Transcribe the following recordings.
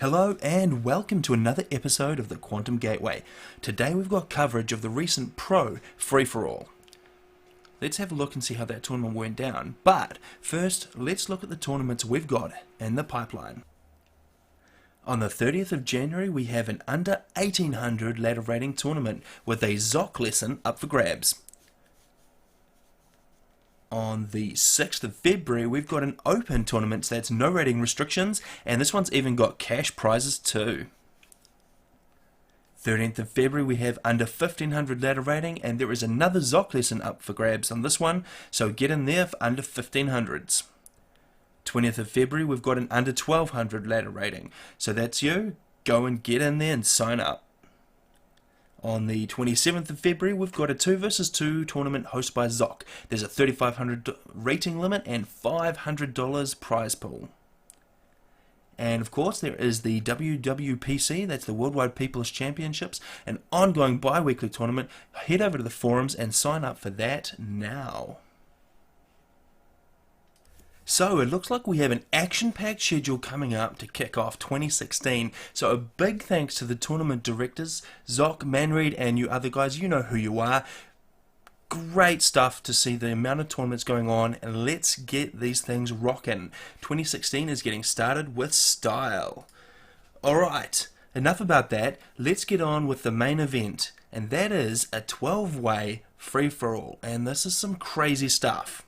Hello and welcome to another episode of the Quantum Gateway. Today we've got coverage of the recent Pro Free-For-All. Let's have a look and see how that tournament went down. But first, let's look at the tournaments we've got in the pipeline. On the 30th of January we have an under 1800 ladder rating tournament with a Zoc lesson up for grabs. On the 6th of February we've got an open tournament that's no rating restrictions, and this one's even got cash prizes too. 13th of February we have under 1500 ladder rating, and there is another Zoc lesson up for grabs on this one, so get in there for under 1500s. 20th of February we've got an under 1200 ladder rating, so that's you, go and get in there and sign up. On the 27th of February we've got a 2 vs 2 tournament hosted by Zoc. There's a 3500 rating limit and $500 prize pool. And of course there is the WWPC, that's the Worldwide People's Championships, an ongoing bi-weekly tournament. Head over to the forums and sign up for that now. So it looks like we have an action-packed schedule coming up to kick off 2016. So a big thanks to the tournament directors, Zoc, Manreed, and you other guys. You know who you are. Great stuff to see the amount of tournaments going on, and let's get these things rocking. 2016 is getting started with style. Alright, enough about that. Let's get on with the main event, and that is a 12-way free-for-all, and this is some crazy stuff.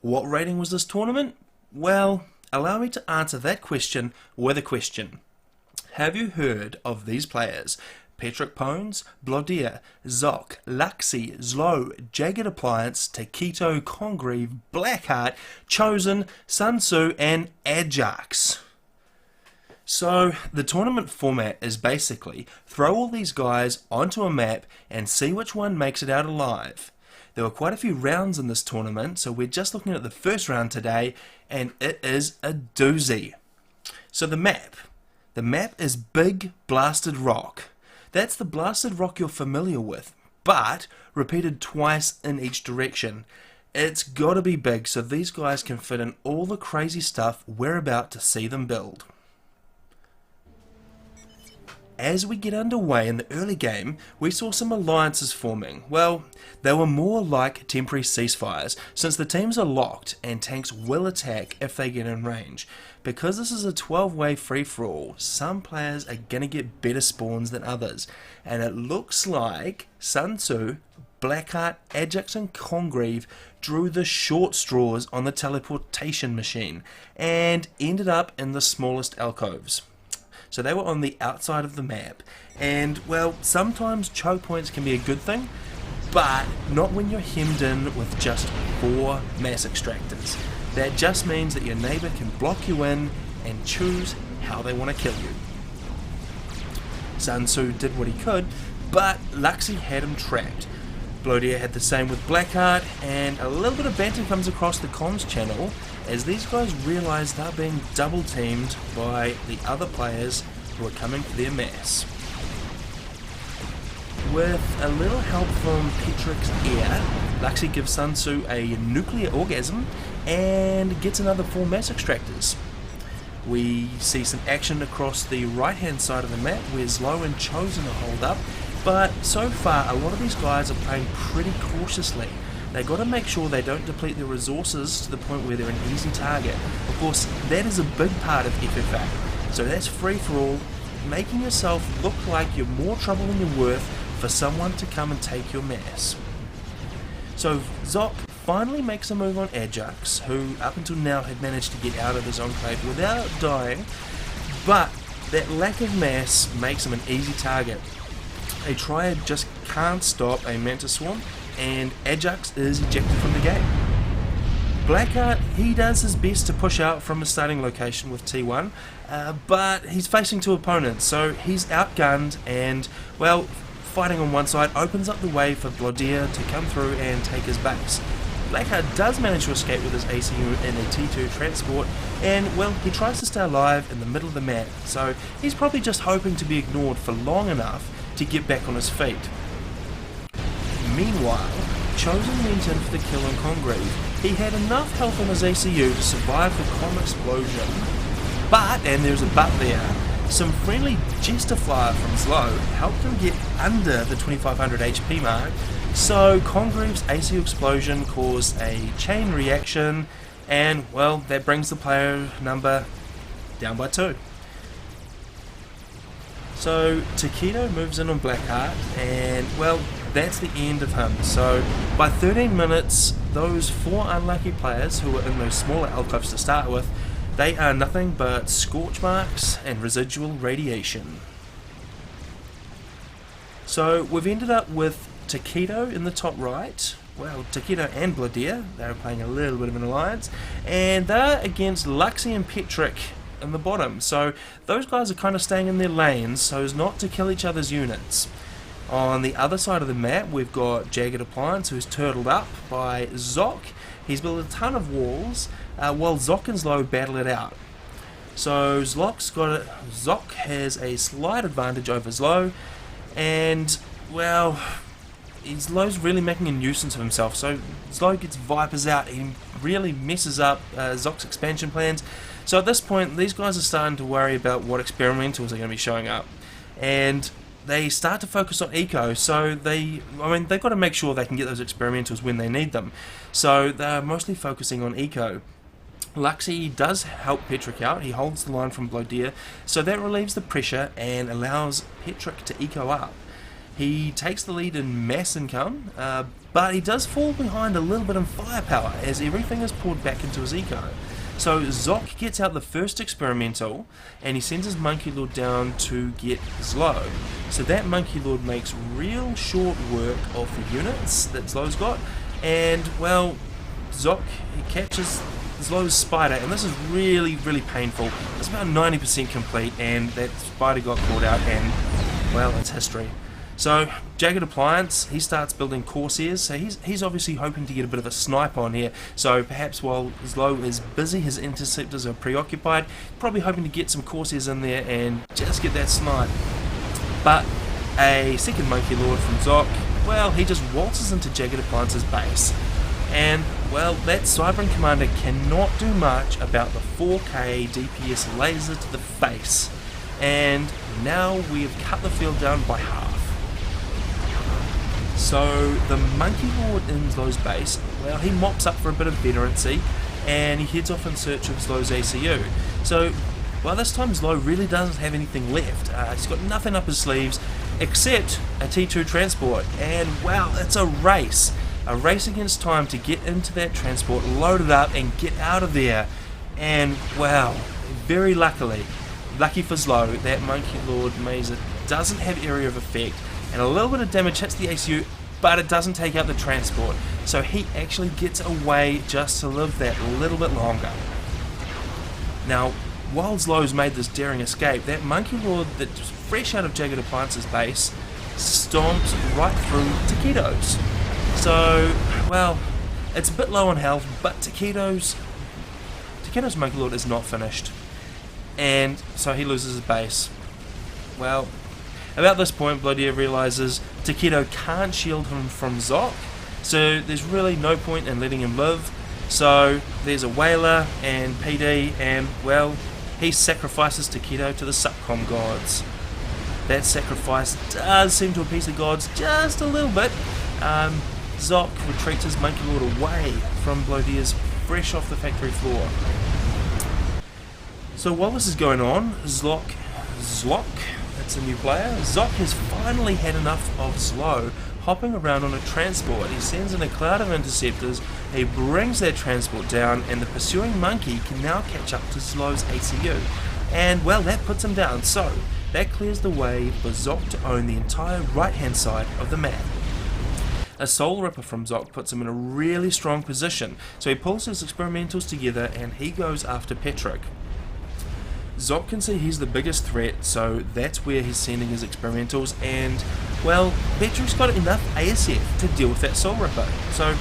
What rating was this tournament? Well, allow me to answer that question with a question. Have you heard of these players? Patrick Pones, Blodea, Zoc, Luxy, Zlo, Jagged Appliance, Taquito, Congreve, Blackheart, Chosen, Sun Tzu, and Ajax. So, the tournament format is basically throw all these guys onto a map and see which one makes it out alive. There were quite a few rounds in this tournament, so we're just looking at the first round today, and it is a doozy. So the map is Big Blasted Rock. That's the blasted rock you're familiar with, but repeated twice in each direction. It's gotta be big so these guys can fit in all the crazy stuff we're about to see them build. As we get underway in the early game, we saw some alliances forming. Well, they were more like temporary ceasefires, since the teams are locked and tanks will attack if they get in range. Because this is a 12-way free-for-all, some players are going to get better spawns than others, and it looks like Sun Tzu, Blackheart, Ajax and Congreve drew the short straws on the teleportation machine, and ended up in the smallest alcoves. So they were on the outside of the map, and well, sometimes choke points can be a good thing, but not when you're hemmed in with just 4 mass extractors. That just means that your neighbour can block you in and choose how they want to kill you. Sun Tzu did what he could, but Luxy had him trapped. Blodea had the same with Blackheart, and a little bit of banter comes across the comms channel as these guys realise they're being double teamed by the other players who are coming for their mass. With a little help from Petrik's ear, Luxy gives Sun Tzu a nuclear orgasm and gets another 4 mass extractors. We see some action across the right hand side of the map where Zlo and Chosen are holed up, but so far a lot of these guys are playing pretty cautiously. They've got to make sure they don't deplete their resources to the point where they're an easy target. Of course, that is a big part of FFA, so that's free for all, making yourself look like you're more trouble than you're worth for someone to come and take your mass. So Zoc finally makes a move on Ajax, who up until now had managed to get out of his enclave without dying, but that lack of mass makes him an easy target. A Triad just can't stop a Manta Swarm, and Ajax is ejected from the game. Blackheart, he does his best to push out from his starting location with T1, but he's facing 2 opponents, so he's outgunned, and, well, fighting on one side opens up the way for Blodea to come through and take his base. Blackheart does manage to escape with his ACU in a T2 transport, and, well, he tries to stay alive in the middle of the map, so he's probably just hoping to be ignored for long enough to get back on his feet. Meanwhile, Chosen went in for the kill on Congreve. He had enough health on his ACU to survive the com explosion, but, and there's a but there, some friendly Jester Flyer from Slow helped him get under the 2500 HP mark, so Congreve's ACU explosion caused a chain reaction, and well, that brings the player number down by 2. So Takedo moves in on Blackheart, and well, that's the end of him. So by 13 minutes, those 4 unlucky players who were in those smaller alcoves to start with, they are nothing but scorch marks and residual radiation. So we've ended up with Takedo in the top right. Well, Takedo and Bladeer, they're playing a little bit of an alliance, and they're against Luxie and Petrick in the bottom. So those guys are kind of staying in their lanes so as not to kill each other's units. On the other side of the map, we've got Jagged Appliance, who's turtled up by Zoc. He's built a ton of walls, while Zoc and Zlo battle it out. So Zoc has a slight advantage over Zlo, and well, Zlo's really making a nuisance of himself. So Zlo gets Vipers out, he really messes up Zoc's expansion plans. So at this point, these guys are starting to worry about what experimentals are going to be showing up, and they start to focus on eco. So they've got to make sure they can get those experimentals when they need them. So they're mostly focusing on eco. Luxie does help Petrick out. He holds the line from Bladeer, so that relieves the pressure and allows Petrick to eco up. He takes the lead in mass income, but he does fall behind a little bit in firepower as everything is poured back into his eco. So Zoc gets out the first experimental, and he sends his Monkey Lord down to get Zlo. So that Monkey Lord makes real short work of the units that Zlo's got, and well, Zoc, he catches Zlo's spider, and this is really, really painful. It's about 90% complete, and that spider got caught out, and well, it's history. So Jagged Appliance, he starts building Corsairs, so he's obviously hoping to get a bit of a snipe on here. So perhaps while Zlo is busy, his interceptors are preoccupied, probably hoping to get some Corsairs in there and just get that snipe. But a second Monkey Lord from Zoc, well, he just waltzes into Jagged Appliance's base. And well, that Cybern Commander cannot do much about the 4K DPS laser to the face. And now we have cut the field down by half. So the Monkey Lord in Zlo's base, well, he mops up for a bit of veterancy, and he heads off in search of Zlo's ACU. So, well, this time Zlo really doesn't have anything left. He's got nothing up his sleeves except a T2 transport, and well, it's a race against time to get into that transport, load it up, and get out of there. And well, very lucky for Zlo, that Monkey Lord Mazer doesn't have area of effect, and a little bit of damage hits the ACU, but it doesn't take out the transport, so he actually gets away just to live that little bit longer. Now, while Zlo's made this daring escape, that Monkey Lord that's fresh out of Jagged Appliance's base stomps right through Takedo's. So, well, it's a bit low on health, but Takedo's Monkey Lord is not finished, and so he loses his base. Well, about this point, Bladeer realises Takedo can't shield him from Zoc, so there's really no point in letting him live. So there's a Whaler and PD, and well, he sacrifices Takedo to the Subcom gods. That sacrifice does seem to appease the gods just a little bit. Zoc retreats his Monkey Lord away from Bladeer's fresh off the factory floor. So while this is going on, Zlock, that's a new player. Zoc has finally had enough of Zlo hopping around on a transport. He sends in a cloud of interceptors, he brings that transport down, and the pursuing monkey can now catch up to Zlo's ACU. And well, that puts him down, so that clears the way for Zoc to own the entire right hand side of the map. A Soul Ripper from Zoc puts him in a really strong position, so he pulls his experimentals together and he goes after Petrick. Zoc can see he's the biggest threat, so that's where he's sending his experimentals, and well, Petrick's got enough ASF to deal with that Soul Ripper, so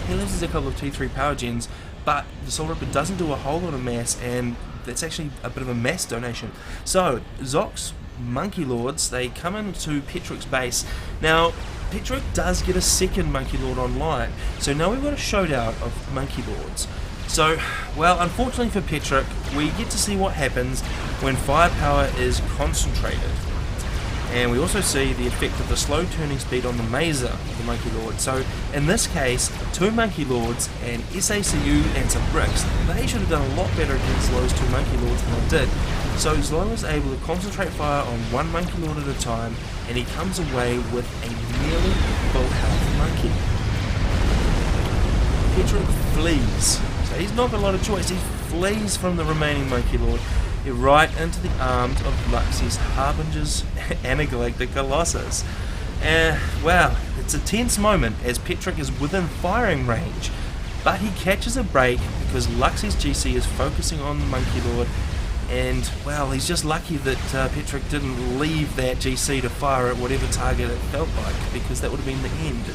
he loses a couple of T3 power gens, but the Soul Ripper doesn't do a whole lot of mass, and that's actually a bit of a mass donation. So Zoc's Monkey Lords, they come into Petrick's base. Now Petrick does get a second Monkey Lord online, so now we've got a showdown of Monkey Lords. So, well, unfortunately for Petrick, we get to see what happens when firepower is concentrated. And we also see the effect of the slow turning speed on the Mazer of the Monkey Lord. So in this case, 2 Monkey Lords and SACU and some bricks, they should have done a lot better against those 2 Monkey Lords than they did. So Zlo is able to concentrate fire on 1 Monkey Lord at a time, and he comes away with a nearly full health monkey. Petrick flees. So he's not got a lot of choice. He flees from the remaining Monkey Lord right into the arms of Luxie's Harbingers and a Galactic Colossus. Well, it's a tense moment as Petrick is within firing range, but he catches a break because Luxie's GC is focusing on the Monkey Lord, and well, he's just lucky that Petrick didn't leave that GC to fire at whatever target it felt like, because that would have been the end.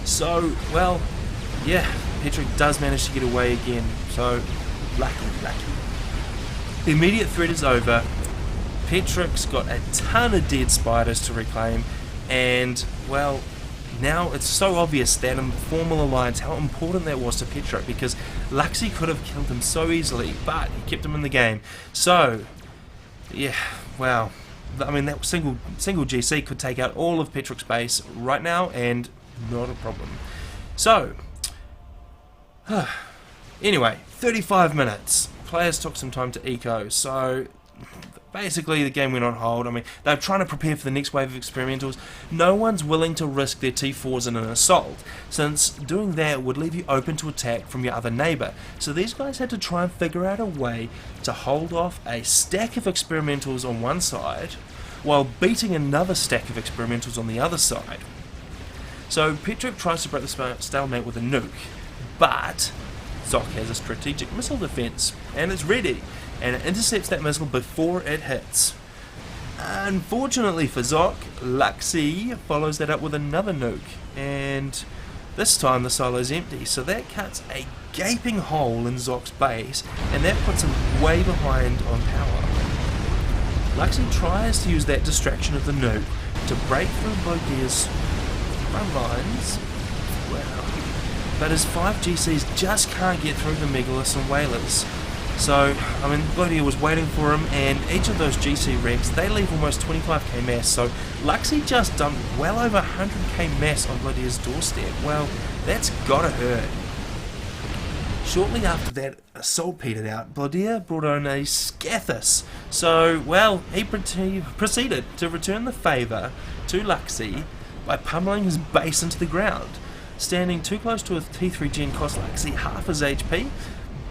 So, well, yeah, Petrick does manage to get away again, so lucky. The immediate threat is over. Petrick's got a ton of dead spiders to reclaim, and well, now it's so obvious that in Formal Alliance how important that was to Petrick, because Luxie could have killed him so easily, but he kept him in the game. So, yeah, well, I mean, that single GC could take out all of Petrick's base right now, and not a problem. So, anyway, 35 minutes. Players took some time to eco, so basically the game went on hold. I mean, they're trying to prepare for the next wave of experimentals. No one's willing to risk their T4s in an assault, since doing that would leave you open to attack from your other neighbour. So these guys had to try and figure out a way to hold off a stack of experimentals on one side, while beating another stack of experimentals on the other side. So Petrick tries to break the stalemate with a nuke, but Zoc has a strategic missile defense, and it's ready, and it intercepts that missile before it hits. Unfortunately for Zoc, Luxie follows that up with another nuke, and this time the silo's empty, so that cuts a gaping hole in Zoc's base, and that puts him way behind on power. Luxie tries to use that distraction of the nuke to break through Blodia's front lines. Wow. But his 5 GCs just can't get through the Megaliths and Whalers. So, I mean, Blodia was waiting for him, and each of those GC wrecks, they leave almost 25k mass, so Luxie just dumped well over 100k mass on Blodia's doorstep. Well, that's gotta hurt. Shortly after that assault petered out, Blodia brought on a Scathus. So, well, he proceeded to return the favour to Luxie by pummeling his base into the ground. Standing too close to a T3 gen cost Luxie half his HP,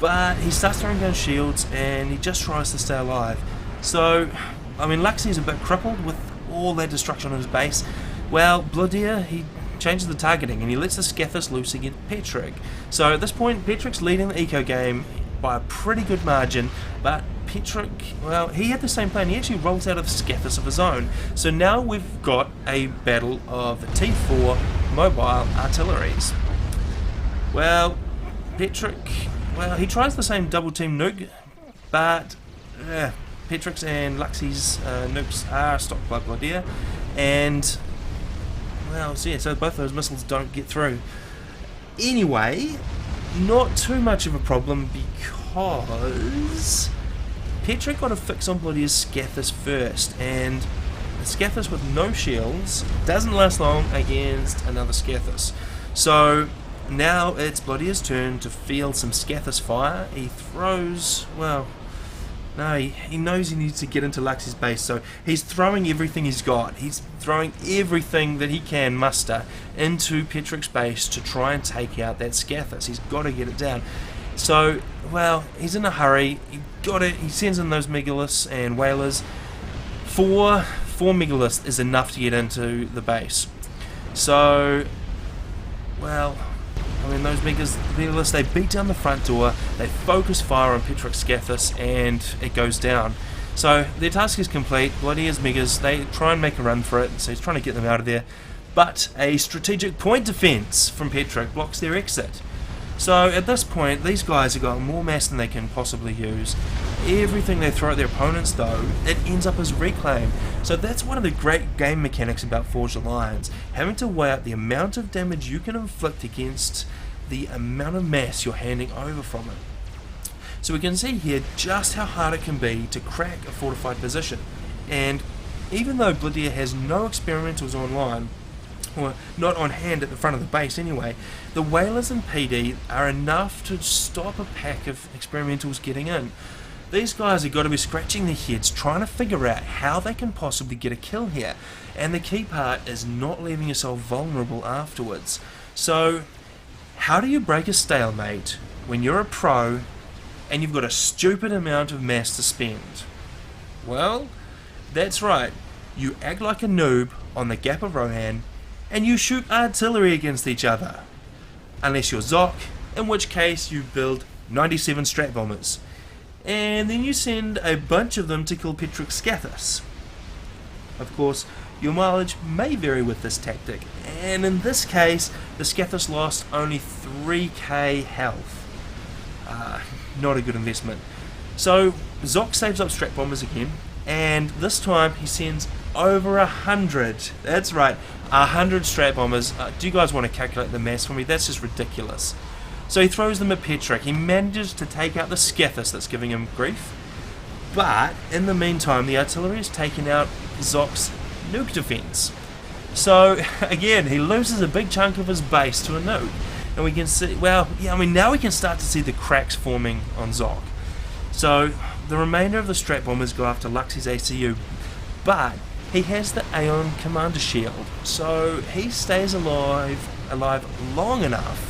but he starts throwing down shields and he just tries to stay alive. So, I mean, Luxie's a bit crippled with all that destruction on his base. Well, Blodia, he changes the targeting and he lets the Scathus loose against Petrick. So at this point, Petrick's leading the eco game by a pretty good margin, but Petrick, well, he had the same plan. He actually rolls out of the Scathus of his own. So now we've got a battle of the T4 mobile artilleries. Well, Petrick, well, he tries the same double team nuke, but Petrick's and Luxie's nukes are stopped by Blodia, and well, so yeah, so both those missiles don't get through. Anyway, not too much of a problem because Petrick got a fix on Blodia's Scathus first, and the Scathus with no shields doesn't last long against another Scathus. So now it's Blodia's turn to feel some Scathus fire. He throws, well, no, he knows he needs to get into Luxie's base, so he's throwing everything he's got. He's throwing everything that he can muster into Petrick's base to try and take out that Scathus. He's got to get it down. So, well, he's in a hurry. He sends in those Megaliths and Whalers. Four Megaliths is enough to get into the base. So, well, I mean, those Megaliths, they beat down the front door, they focus fire on Petrick's Scathus, and it goes down. So their task is complete. Blodia's Megas, they try and make a run for it, so he's trying to get them out of there. But a strategic point defense from Petrick blocks their exit. So at this point, these guys have got more mass than they can possibly use. Everything they throw at their opponents, though, it ends up as reclaim. So that's one of the great game mechanics about Forged Alliance, having to weigh up the amount of damage you can inflict against the amount of mass you're handing over from it. So we can see here just how hard it can be to crack a fortified position. And even though Bladeer has no experimentals online, or not on hand at the front of the base anyway, the Whalers and PD are enough to stop a pack of experimentals getting in. These guys have got to be scratching their heads trying to figure out how they can possibly get a kill here, and the key part is not leaving yourself vulnerable afterwards. So how do you break a stalemate when you're a pro and you've got a stupid amount of mass to spend? Well, that's right, you act like a noob on the Gap of Rohan and you shoot artillery against each other. Unless you're Zoc, in which case you build 97 strat bombers. And then you send a bunch of them to kill Petrick Scathus. Of course, your mileage may vary with this tactic, and in this case, the Scathus lost only 3k health. Not a good investment. So, Zoc saves up strat bombers again, and this time he sends over 100. That's right, 100 strat bombers. Do you guys want to calculate the mass for me? That's just ridiculous. So he throws them at Petrick. He manages to take out the Scathus that's giving him grief. But in the meantime, the artillery has taken out Zoc's nuke defense. So again, he loses a big chunk of his base to a nuke. And we can see, well, yeah, I mean, now we can start to see the cracks forming on Zoc. So the remainder of the strat bombers go after Luxie's ACU. But he has the Aeon Commander Shield. So he stays alive long enough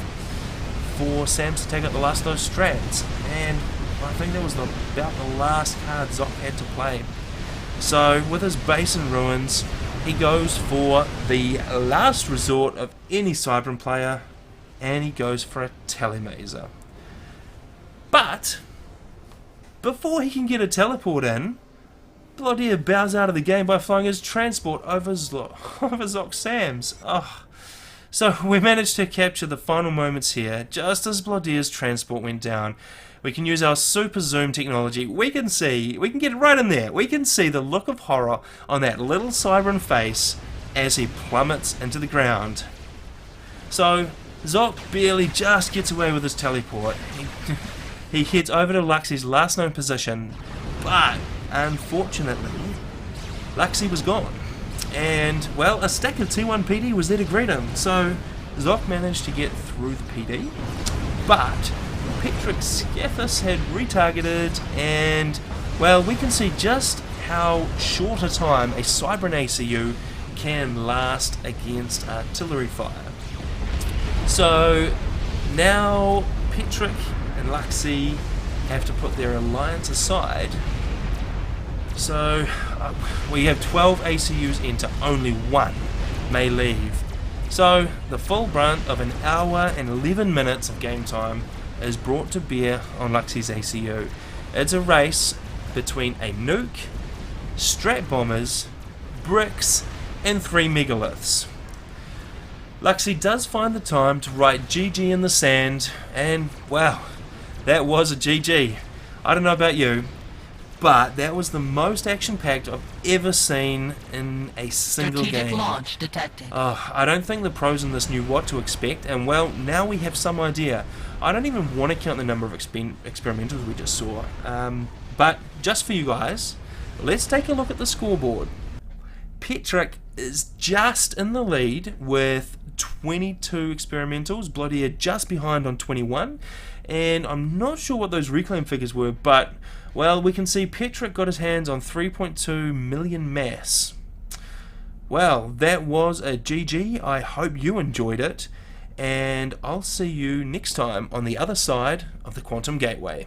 for Sams to take out the last of those strats, and I think that was about the last card Zoc had to play. So with his base in ruins, he goes for the last resort of any Cybran player, and he goes for a Telemazer. But before he can get a teleport in, Bladeer bows out of the game by flying his transport over Zoc Sams. Oh. So we managed to capture the final moments here, just as Bladeer's transport went down. We can use our super zoom technology. We can get it right in there. We can see the look of horror on that little Cybran face as he plummets into the ground. So Zoc barely just gets away with his teleport. He heads over to Luxie's last known position, but unfortunately, Luxie was gone. And, well, a stack of T1 PD was there to greet him, so Zoc managed to get through the PD, but Petrick Scathus had retargeted, and, well, we can see just how short a time a Cybran ACU can last against artillery fire. So, now Petrick and Luxie have to put their alliance aside. So we have 12 ACUs into only one may leave. So the full brunt of an hour and 11 minutes of game time is brought to bear on Luxie's ACU. It's a race between a nuke, strat bombers, bricks, and 3 megaliths. Luxie does find the time to write GG in the sand, and wow, that was a GG. I don't know about you, but that was the most action-packed I've ever seen in a single game. Launch detected. I don't think the pros in this knew what to expect, and well, now we have some idea. I don't even want to count the number of experimentals we just saw. But just for you guys, let's take a look at the scoreboard. Petrick is just in the lead with 22 experimentals, Bladeer just behind on 21, and I'm not sure what those reclaim figures were, but well, we can see Petrick got his hands on 3.2 million mass. Well, that was a GG. I hope you enjoyed it, and I'll see you next time on the other side of the Quantum Gateway.